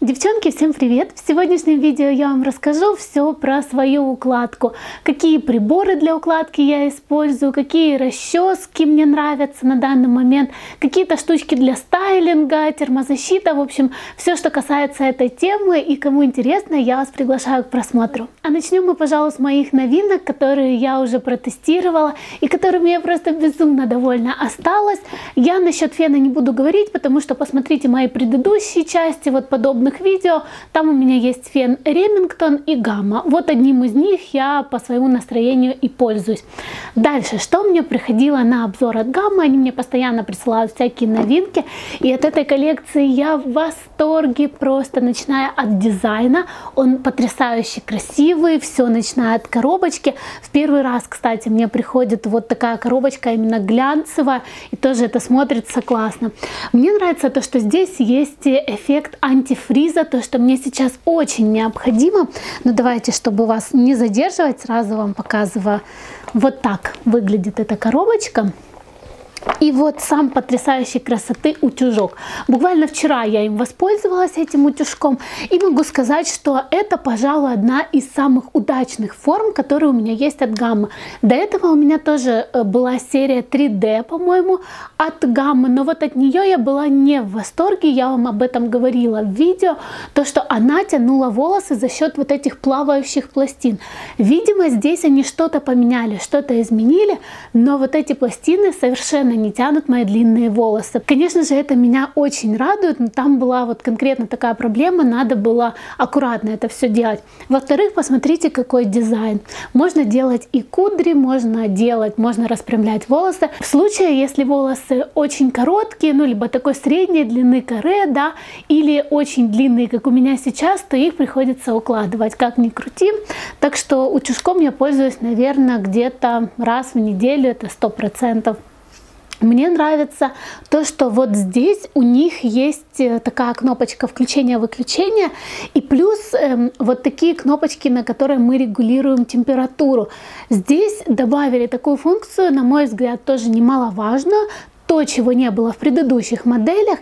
Девчонки, всем привет! В сегодняшнем видео я вам расскажу все про свою укладку. Какие приборы для укладки я использую, какие расчески мне нравятся на данный момент, какие-то штучки для стайлинга, термозащита. В общем, все, что касается этой темы, и кому интересно, я вас приглашаю к просмотру. А начнем мы, пожалуй, с моих новинок, которые я уже протестировала и которыми я просто безумно довольна осталась. Я насчет фена не буду говорить, потому что посмотрите мои предыдущие части вот подобных видео. Там у меня есть фен Remington и Gamma. Вот одним из них я по своему настроению и пользуюсь. Дальше, что мне приходило на обзор от Gamma? Они мне постоянно присылают всякие новинки. И от этой коллекции я в восторге, просто начиная от дизайна. Он потрясающе красивый, все начиная от коробочки. В первый раз, кстати, мне приходит вот такая коробочка именно глянцевая. И тоже это смотрится классно. Мне нравится то, что здесь есть эффект антифриз. То, что мне сейчас очень необходимо. Но давайте, чтобы вас не задерживать, сразу вам показываю. Вот так выглядит эта коробочка. И вот сам потрясающей красоты утюжок. Буквально вчера я им воспользовалась, этим утюжком. И могу сказать, что это, пожалуй, одна из самых удачных форм, которые у меня есть от Gamma. До этого у меня тоже была серия 3D, по-моему, от Gamma. Но вот от нее я была не в восторге. Я вам об этом говорила в видео. То, что она тянула волосы за счет вот этих плавающих пластин. Видимо, здесь они что-то поменяли, что-то изменили. Но вот эти пластины совершенно не тянут мои длинные волосы. Конечно же, это меня очень радует, но там была вот конкретно такая проблема, надо было аккуратно это все делать. Во-вторых, посмотрите, какой дизайн. Можно делать и кудри, можно распрямлять волосы. В случае, если волосы очень короткие, ну, либо такой средней длины каре, да, или очень длинные, как у меня сейчас, то их приходится укладывать, как ни крути. Так что утюжком я пользуюсь, наверное, где-то раз в неделю, это 100%. Мне нравится то, что вот здесь у них есть такая кнопочка включения-выключения и плюс вот такие кнопочки, на которые мы регулируем температуру. Здесь добавили такую функцию, на мой взгляд, тоже немаловажную. То, чего не было в предыдущих моделях,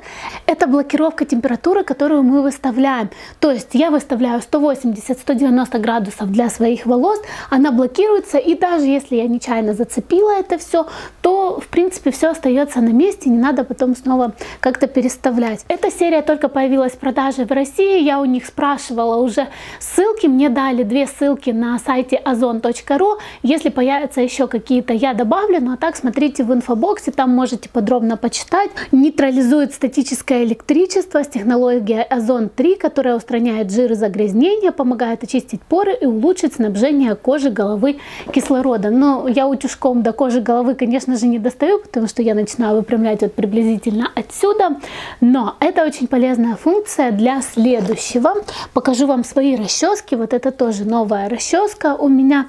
это блокировка температуры, которую мы выставляем. То есть я выставляю 180-190 градусов для своих волос, она блокируется, и даже если я нечаянно зацепила это все, то в принципе все остается на месте, не надо потом снова как-то переставлять. Эта серия только появилась в продаже в России, я у них спрашивала уже ссылки, мне дали 2 ссылки на сайте ozon.ru, если появятся еще какие-то, я добавлю, ну а так смотрите в инфобоксе, там можете подробно почитать. Нейтрализует статическое электричество с технологией Ozon 3, которая устраняет жир и загрязнения, помогает очистить поры и улучшить снабжение кожи головы кислородом. Но я утюжком до кожи головы, конечно же, не достаю, потому что я начинаю выпрямлять вот приблизительно отсюда. Но это очень полезная функция для следующего. Покажу вам свои расчески. Вот это тоже новая расческа у меня.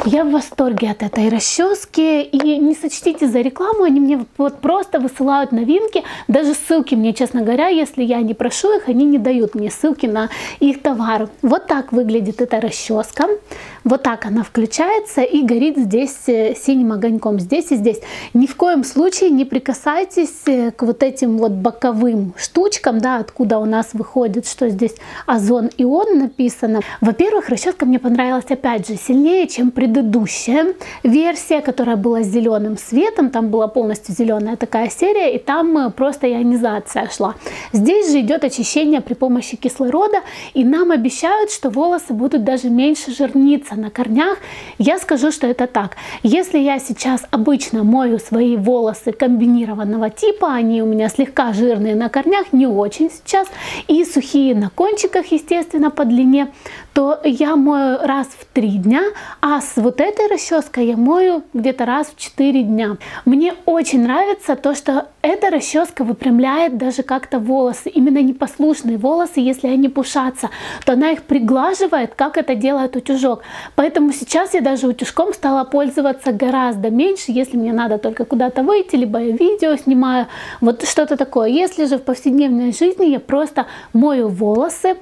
Я в восторге от этой расчески. И не сочтите за рекламу, они мне вот просто высылают новинки, даже ссылки мне, честно говоря, если я не прошу их, они не дают мне ссылки на их товар. Вот так выглядит эта расческа. Вот так она включается и горит здесь синим огоньком, здесь и здесь. Ни в коем случае не прикасайтесь к вот этим вот боковым штучкам, да, откуда у нас выходит, что здесь Ozon Ion написано. Во-первых, расческа мне понравилась опять же сильнее, чем предыдущая версия, которая была с зеленым светом, там была полностью зеленая такая серия, и там просто ионизация шла. Здесь же идет очищение при помощи кислорода, и нам обещают, что волосы будут даже меньше жирниться на корнях. Я скажу, что это так. Если я сейчас обычно мою свои волосы комбинированного типа, они у меня слегка жирные на корнях, не очень сейчас, и сухие на кончиках, естественно, по длине, то я мою раз в 3 дня, а с вот этой расческой я мою где-то раз в 4 дня. Мне очень нравится то, что эта расческа выпрямляет даже как-то волосы, именно непослушные волосы, если они пушатся, то она их приглаживает, как это делает утюжок. Поэтому сейчас я даже утюжком стала пользоваться гораздо меньше, если мне надо только куда куда-то выйти, либо я видео снимаю, вот что-то такое. Если же в повседневной жизни я просто мою волосы,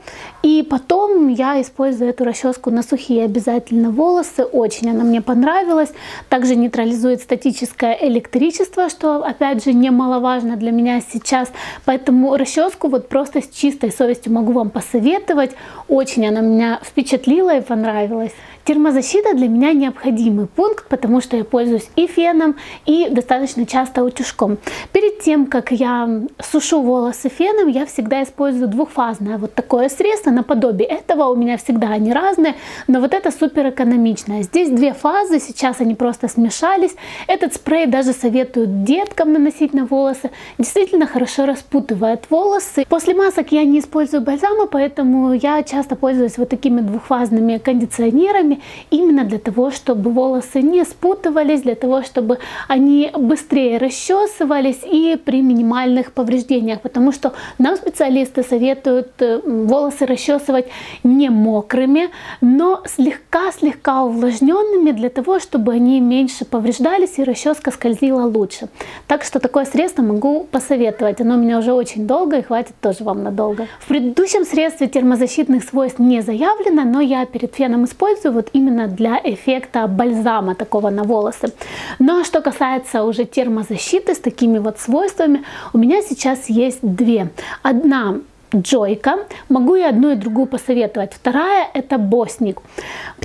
и потом я использую эту расческу на сухие обязательно волосы. Очень она мне понравилась. Также нейтрализует статическое электричество, что опять же немаловажно для меня сейчас. Поэтому расческу вот просто с чистой совестью могу вам посоветовать. Очень она меня впечатлила и понравилась. Термозащита для меня необходимый пункт, потому что я пользуюсь и феном, и достаточно часто утюжком. Перед тем, как я сушу волосы феном, я всегда использую двухфазное вот такое средство, наподобие этого. У меня всегда они разные, но вот это супер экономичное. Здесь две фазы, сейчас они просто смешались. Этот спрей даже советуют деткам наносить на волосы. Действительно хорошо распутывает волосы. После масок я не использую бальзамы, поэтому я часто пользуюсь вот такими двухфазными кондиционерами, именно для того, чтобы волосы не спутывались, для того, чтобы они быстрее расчесывались и при минимальных повреждениях, потому что нам специалисты советуют волосы расчесывать не мокрыми, но слегка увлажненными, для того, чтобы они меньше повреждались и расческа скользила лучше. Так что такое средство могу посоветовать. Оно у меня уже очень долго и хватит тоже вам надолго. В предыдущем средстве термозащитных свойств не заявлено, но я перед феном использую вот именно для эффекта бальзама такого на волосы. Ну а что касается уже термозащиты с такими вот свойствами, у меня сейчас есть две. Одна Джойка, могу и одну и другую посоветовать. Вторая это Босник.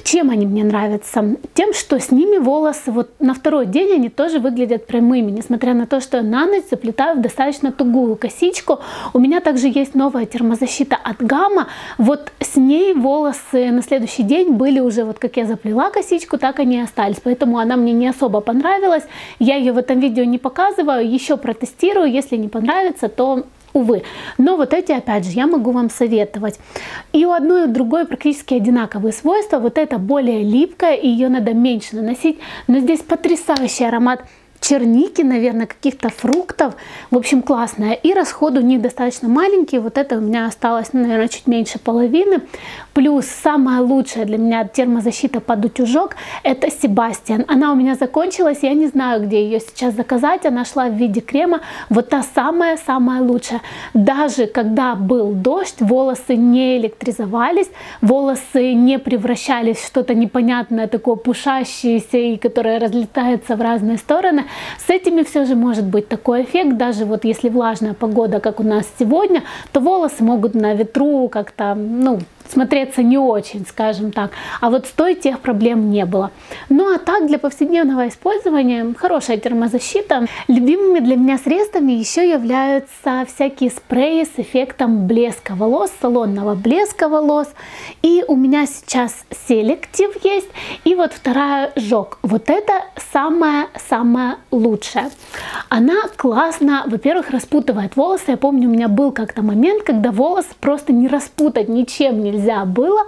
Чем они мне нравятся? Тем, что с ними волосы вот на второй день они тоже выглядят прямыми, несмотря на то, что я на ночь заплетаю в достаточно тугую косичку. У меня также есть новая термозащита от Гамма. Вот с ней волосы на следующий день были уже вот как я заплела косичку, так они и остались. Поэтому она мне не особо понравилась. Я ее в этом видео не показываю, еще протестирую. Если не понравится, то увы. Но вот эти, опять же, я могу вам советовать. И у одной и у другой практически одинаковые свойства. Вот эта более липкая, и ее надо меньше наносить. Но здесь потрясающий аромат черники, наверное, каких-то фруктов. В общем, классная. И расход у них достаточно маленький. Вот это у меня осталось, наверное, чуть меньше половины. Плюс самая лучшая для меня термозащита под утюжок — это Себастьян. Она у меня закончилась. Я не знаю, где ее сейчас заказать. Она шла в виде крема. Вот та самая-самая лучшая. Даже когда был дождь, волосы не электризовались, волосы не превращались в что-то непонятное, такое пушащееся и которое разлетается в разные стороны. С этими все же может быть такой эффект. Даже вот если влажная погода, как у нас сегодня, то волосы могут на ветру как-то, ну, смотреться не очень, скажем так. А вот с той тех проблем не было. Ну а так, для повседневного использования хорошая термозащита. Любимыми для меня средствами еще являются всякие спреи с эффектом блеска волос, салонного блеска волос. И у меня сейчас селектив есть. И вот вторая жог. Вот это самая лучшая. Она классно, во-первых, распутывает волосы. Я помню, у меня был как-то момент, когда волосы просто не распутать ничем нельзя было.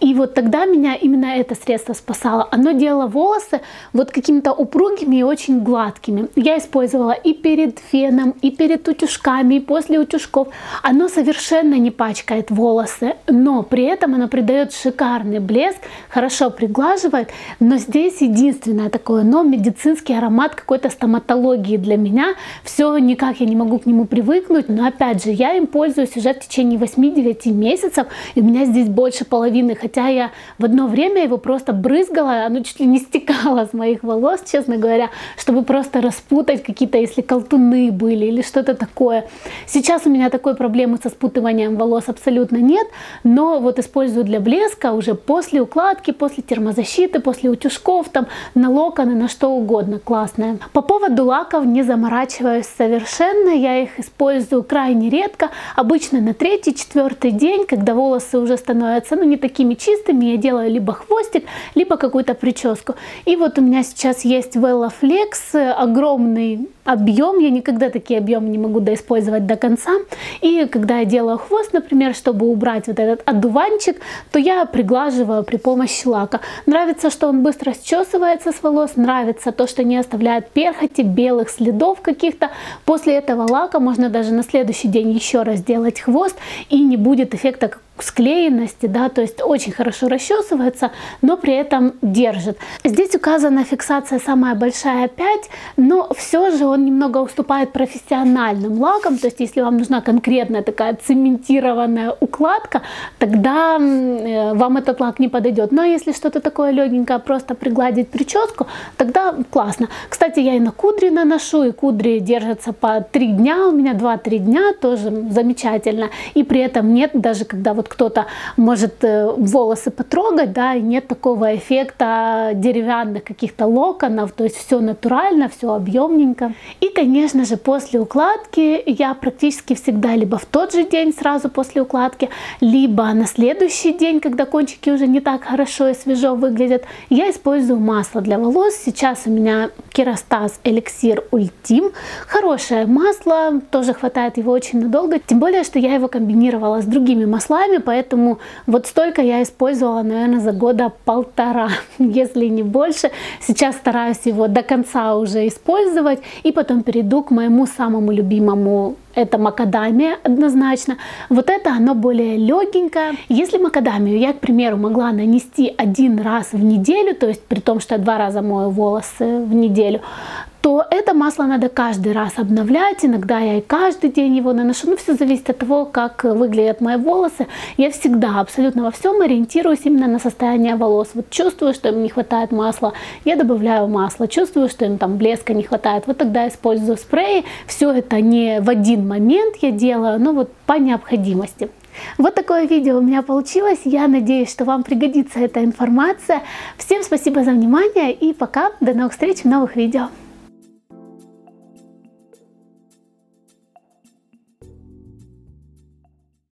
И вот тогда меня именно это средство спасало. Оно делало волосы вот какими-то упругими и очень гладкими. Я использовала и перед феном, и перед утюжками, и после утюжков. Оно совершенно не пачкает волосы, но при этом оно придает шикарный блеск, хорошо приглаживает. Но здесь единственное такое, но медицинский аромат какой-то стоматологии для меня. Все никак я не могу к нему привыкнуть. Но опять же, я им пользуюсь уже в течение 8-9 месяцев. И у меня здесь больше половины. Хотя я в одно время его просто брызгала, оно чуть ли не стекало с моих волос, честно говоря, чтобы просто распутать какие-то, если колтуны были или что-то такое. Сейчас у меня такой проблемы со спутыванием волос абсолютно нет. Но вот использую для блеска уже после укладки, после термозащиты, после утюжков, там, на локоны, на что угодно. Классная. По поводу лаков не заморачиваюсь совершенно. Я их использую крайне редко. Обычно на 3-4 день, когда волосы уже становятся, ну, не такими чистыми, я делаю либо хвостик, либо какую-то прическу. И вот у меня сейчас есть Wella Flex, огромный объем. Я никогда такие объемы не могу доиспользовать до конца. И когда я делаю хвост, например, чтобы убрать вот этот одуванчик, то я приглаживаю при помощи лака. Нравится, что он быстро счесывается с волос, нравится то, что не оставляет перхоти, белых следов каких-то. После этого лака можно даже на следующий день еще раз делать хвост, и не будет эффекта склеенности, да, то есть очень хорошо расчесывается, но при этом держит. Здесь указана фиксация самая большая 5, но все же он немного уступает профессиональным лакам, то есть если вам нужна конкретная такая цементированная укладка, тогда вам этот лак не подойдет. Но если что-то такое легенькое, просто пригладить прическу, тогда классно. Кстати, я и на кудри наношу, и кудри держатся по 3 дня, у меня 2-3 дня, тоже замечательно. И при этом нет, даже когда вот кто-то может волосы потрогать, да, и нет такого эффекта деревянных каких-то локонов, то есть все натурально, все объемненько. И, конечно же, после укладки я практически всегда либо в тот же день сразу после укладки, либо на следующий день, когда кончики уже не так хорошо и свежо выглядят, я использую масло для волос. Сейчас у меня Kerastase Elixir Ultime. Хорошее масло, тоже хватает его очень надолго, тем более, что я его комбинировала с другими маслами, поэтому вот столько я использовала, наверное, за года 1,5, если не больше. Сейчас стараюсь его до конца уже использовать, и потом перейду к моему самому любимому. Это макадамия однозначно. Вот это оно более легенькое. Если макадамию я, к примеру, могла нанести 1 раз в неделю, то есть при том, что я 2 раза мою волосы в неделю, то это масло надо каждый раз обновлять. Иногда я и каждый день его наношу. Ну, все зависит от того, как выглядят мои волосы. Я всегда абсолютно во всем ориентируюсь именно на состояние волос. Вот чувствую, что им не хватает масла, я добавляю масло. Чувствую, что им там блеска не хватает, вот тогда использую спреи. Все это не в один момент я делаю, но вот по необходимости. Вот такое видео у меня получилось. Я надеюсь, что вам пригодится эта информация. Всем спасибо за внимание и пока. До новых встреч в новых видео.